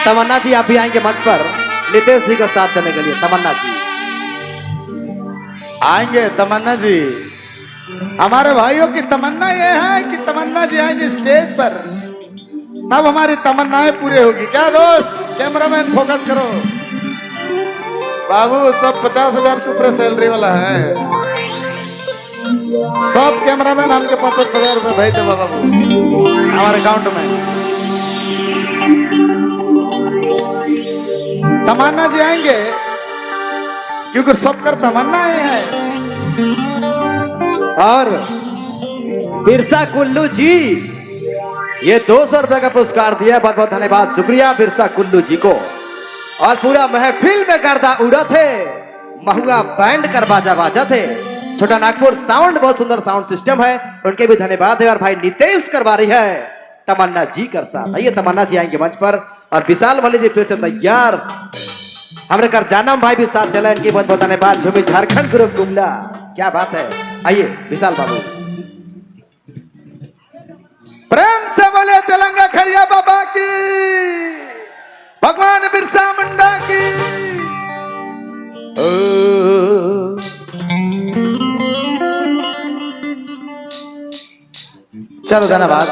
तमन्ना जी आप भी आएंगे मंच पर नितेश जी का साथ देने के लिए। तमन्ना जी आएंगे। तमन्ना जी, हमारे भाइयों की तमन्ना ये है कि तमन्ना जी आएंगे स्टेज पर, तब हमारी तमन्नाएं पूरी होगी। क्या दोस्त? कैमरामैन फोकस करो। बाबू सब 50,000 सुपर सैलरी वाला है। सब कैमरामैन हमके 50,000 रुपए भेज दे बाबू हमारे अकाउंट में। तमन्ना जी आएंगे क्योंकि सबकर तमन्ना ये है। और बिरसा कुल्लू जी ये 200 रुपए का पुरस्कार दिया, बहुत बहुत धन्यवाद, शुक्रिया बिरसा कुल्लू जी को। और पूरा महफिल में गर्दा उड़ा थे, महुआ बैंड कर बाजा बाजा थे। छोटा नागपुर साउंड बहुत सुंदर साउंड सिस्टम है, उनके भी धन्यवाद है। और भाई नितेश करवा रही है तमन्ना जी कर साथ। आइए तमन्ना जी आएंगे मंच पर और विशाल मल्लिक जी फिर से तैयार। हमारे कर जानम भाई भी साथ दिला, इनकी बहुत बहुत धन्यवाद। झूमी झारखंड ग्रुप गुमला, क्या बात है। आइए विशाल बाबू प्रेम से बोले तेलंगा खड़िया बाबा की, भगवान बिरसा मुंडा की। चलो धन्यवाद।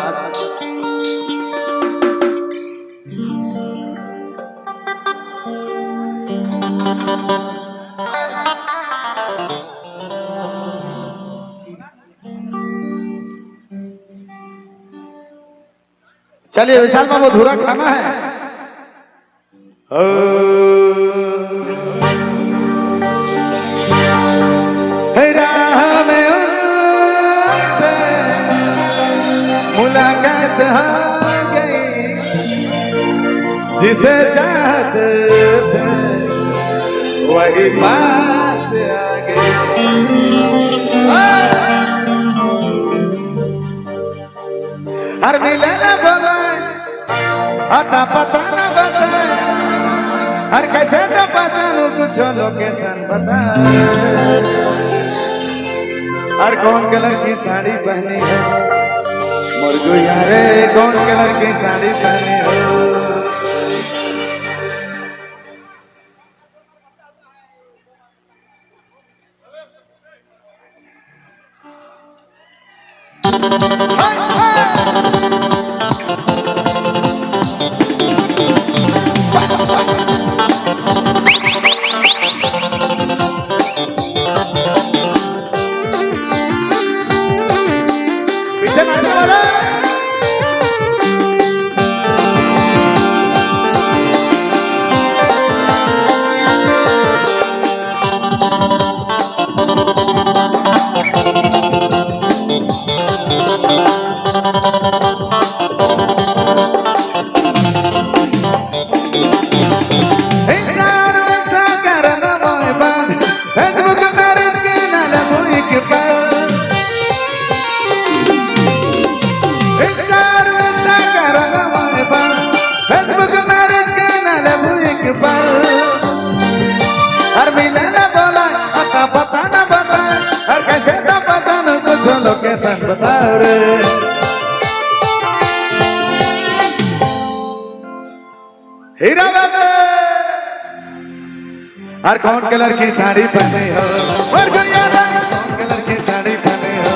चलिए विशाल बाबू धूरा खाना है। राह में उनसे मुलाकात हो गई, जिसे चाहते थे वही पास आ गई। हर मिले न बोला अता पता न बताए, हर कैसे तो पहचानू कुछ लोकेशन बता। हर कौन कलर की साड़ी पहनी हो मुर्गो यारे, कौन कलर की साड़ी पहनी हो। लोकेशन बताओ रे। हीरा बाबा हर कौन कलर की साड़ी पहने हो, और कौन कलर की साड़ी पहने हो,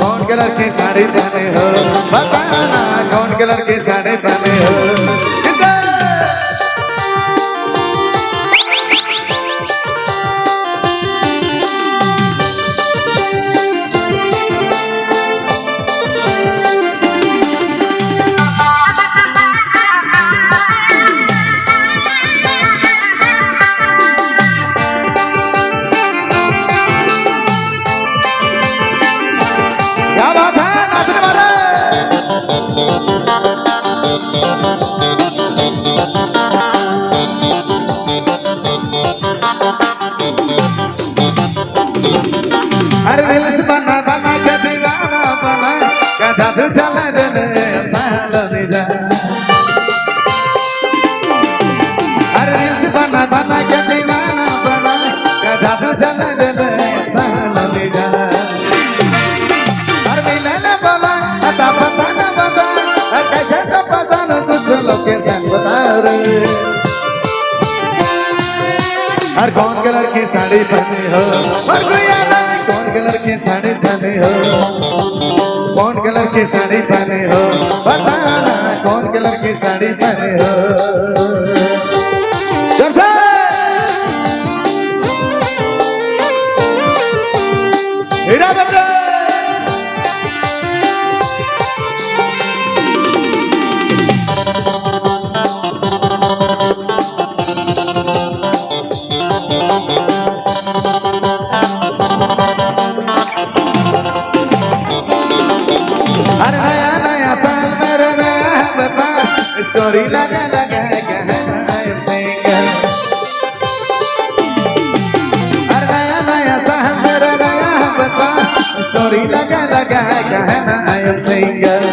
कौन कलर की साड़ी पहने हो, बताना कौन कलर की साड़ी पहने हो। अरे रील्स बना बना के दीवाना बना के जादू चला देने साल जा। अरे रील्स बना बना के दीवाना बना के जादू चला देने साल जा। अरे मिले न बोला अता पता न बता, कैसे तो पता न कुछ लोकेशन बता। हर कौन कलर की साड़ी पहने हो और गुड़िया रे कौन कलर की साड़ी पहने हो कौन कलर की साड़ी पहने हो बताना कौन कलर की साड़ी पहने हो जोर से हीरा बेटा हर नया नया साल मेरे नया बता स्टोरी लगा लगा कहना I am single हर नया नया साल मेरे नया बता स्टोरी लगा लगा कहना I am single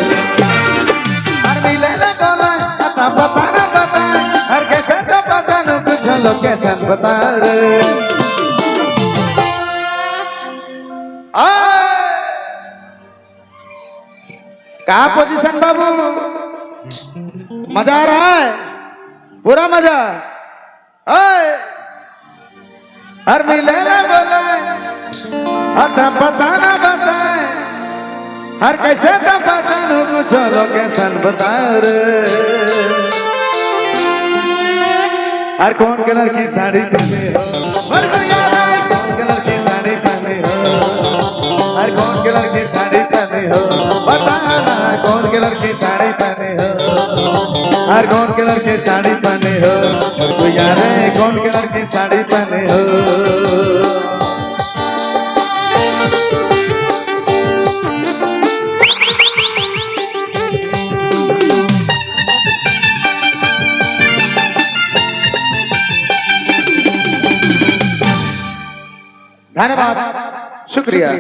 हर मिले ना बोला आता पता ना बता हर कैसे तो पता न कुछ लोकेशन बता रे कहा पोजीशन बाबू मजा आ रहा है पूरा मजा ओए हर मिले ना बोला आता पता ना बताए हर कैसे तो पता न कुछ लोकेशन बता रे हर कौन कलर की साड़ी पहने हो हर गुड़िया रे कौन कलर की साड़ी पहने हो हर कौन कलर की साड़ी पहने हो बताना कौन कलर की साड़ी पहने हो हर कौन कलर की साड़ी पहने हो हर गुड़िया रे कौन कलर की साड़ी पहने हो धन्यवाद शुक्रिया